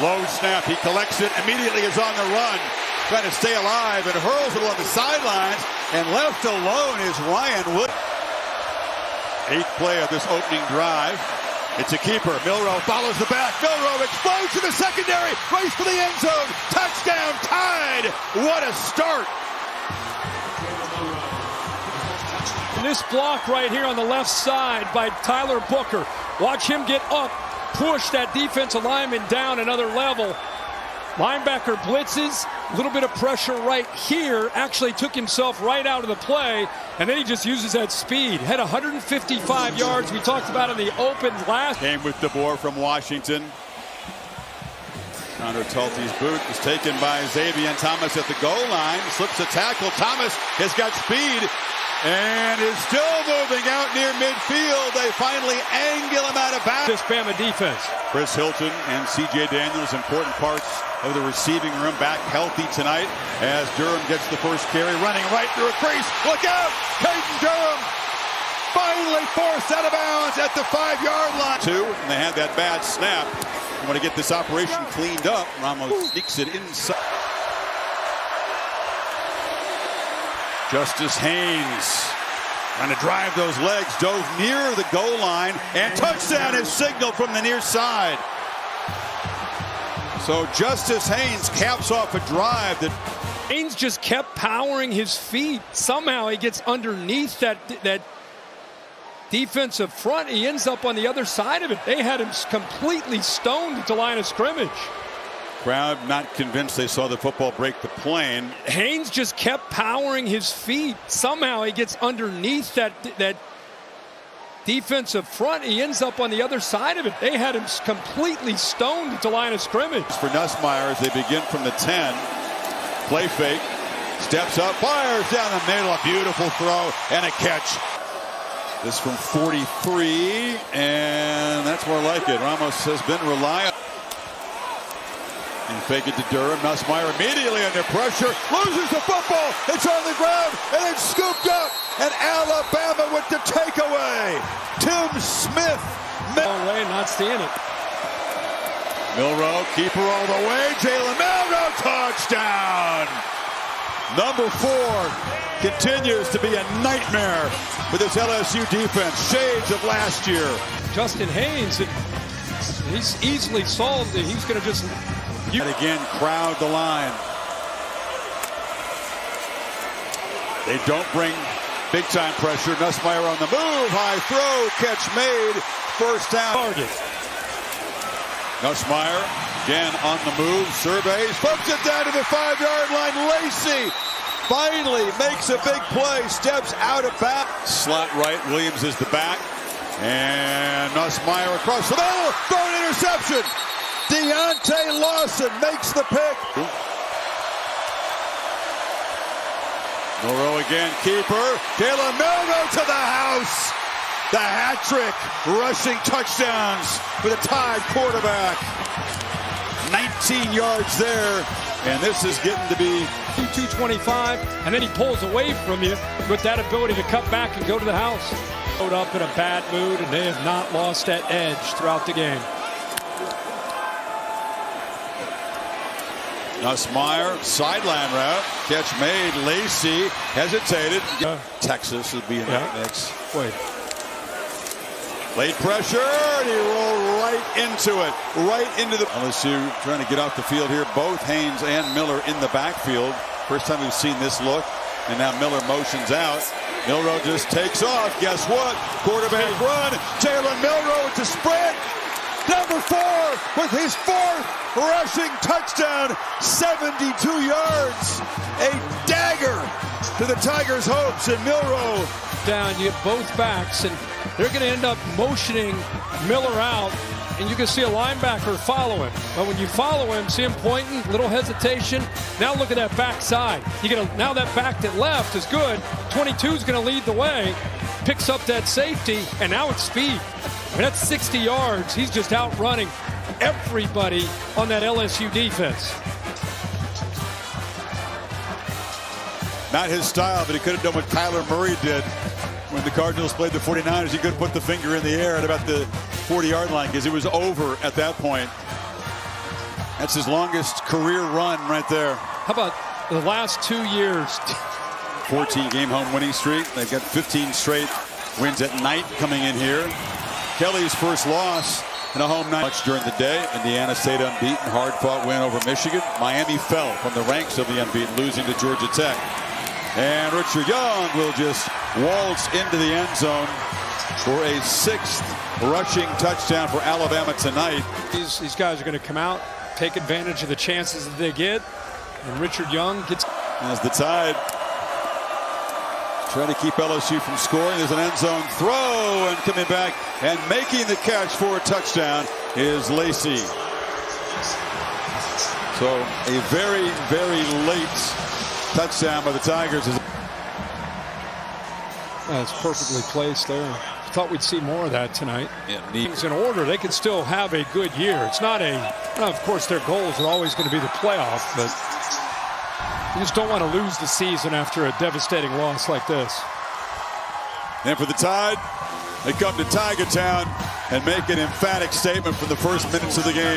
Low snap, he collects it, immediately is on the run, trying to stay alive and hurls it along the sidelines, and left alone is Ryan Wood. 8th play of this opening drive. It's a keeper. Milroe follows the back. Milroe explodes to the secondary, race for the end zone. Touchdown, tied. What a start. This block right here on the left side by Tyler Booker. Watch him get up, push that defensive lineman down another level. Linebacker blitzes, a little bit of pressure right here, actually took himself right out of the play, and then he just uses that speed. Had 155 yards. We talked about in the open last. Came with DeBoer from Washington. Connor Tulty's boot is taken by Xavier Thomas at the goal line. Slips a tackle. Thomas has got speed and is still moving out near midfield. They finally angle him out of bounds. This Bama defense. Chris Hilton and C.J. Daniels, important parts of the receiving room, back healthy tonight as Durham gets the first carry, running right through a crease. Look out! Caden Durham finally forced out of bounds at the 5-yard line. And they had that bad snap. You want to get this operation cleaned up. Ramos sneaks it inside. Justice Haynes trying to drive those legs, dove near the goal line, and touchdown is signaled from the near side. So Justice Haynes caps off a drive that Haynes just kept powering his feet. Somehow he gets underneath that defensive front. He ends up on the other side of it. They had him completely stoned at the line of scrimmage. Crowd not convinced they saw the football break the plane. Haynes just kept powering his feet. Somehow he gets underneath that defensive front. He ends up on the other side of it. They had him completely stoned at the line of scrimmage. For Nussmeier as they begin from the 10. Play fake. Steps up, fires down the middle. A beautiful throw and a catch. This from 43, and that's more like it. Ramos has been reliable. And fake it to Durham. Nussmeier immediately under pressure. Loses the football. It's on the ground. And it's scooped up. And Alabama with the takeaway. Tim Smith. Long way, not seeing it. Milroe, keeper all the way. Jalen Milroe, touchdown. Number 4 continues to be a nightmare for this LSU defense. Shades of last year. Justin Haynes, he's easily solved it. He's going to just... And again, crowd the line. They don't bring big-time pressure. Nussmeier on the move. High throw. Catch made. First down. Target. Nussmeier again on the move. Surveys. Pumps it down to the 5-yard line. Lacey finally makes a big play. Steps out of bounds. Slot right. Williams is the back. And Nussmeier across the middle. Throw an interception. Deontay Lawson makes the pick. Milroe again, keeper. Jalen Milroe to the house. The hat trick, rushing touchdowns for the Tide quarterback. 19 yards there, and this is getting to be 225, and then he pulls away from you with that ability to cut back and go to the house. Load up in a bad mood, and they have not lost that edge throughout the game. Nussmeier, sideline route, catch made. Lacey hesitated. Texas would be in that mix. Wait. Late pressure, and he rolled right into it. Right into the... LSU trying to get off the field here. Both Haynes and Miller in the backfield. First time we've seen this look. And now Miller motions out. Milroe just takes off. Guess what? Quarterback run. Jalen Milroe with the sprint. Number 4 with his 4th rushing touchdown, 72 yards. A dagger to the Tigers' hopes, and Milroe. Down, you get both backs, and they're going to end up motioning Miller out, and you can see a linebacker follow him. But when you follow him, see him pointing, little hesitation. Now look at that backside. Now that back that left is good. 22 is going to lead the way, picks up that safety, and now it's speed. I mean, that's 60 yards. He's just outrunning everybody on that LSU defense. Not his style, but he could have done what Kyler Murray did when the Cardinals played the 49ers. He could put the finger in the air at about the 40-yard line because it was over at that point. That's his longest career run right there. How about the last 2 years? 14-game home winning streak. They've got 15 straight wins at night coming in here. Kelly's first loss in a home night. Much during the day. Indiana stayed unbeaten. Hard-fought win over Michigan. Miami fell from the ranks of the unbeaten, losing to Georgia Tech. And Richard Young will just waltz into the end zone for a 6th rushing touchdown for Alabama tonight. These guys are going to come out, take advantage of the chances that they get. And Richard Young gets... As the Tide trying to keep LSU from scoring. There's an end zone throw, and coming back and making the catch for a touchdown is Lacey. So a very, very late touchdown by the Tigers. That's perfectly placed there. Thought we'd see more of that tonight. Yeah, things in order, they could still have a good year. It's not a, of course, their goals are always going to be the playoff, but you just don't want to lose the season after a devastating loss like this. And for the Tide, they come to Tiger Town and make an emphatic statement for the first minutes of the game.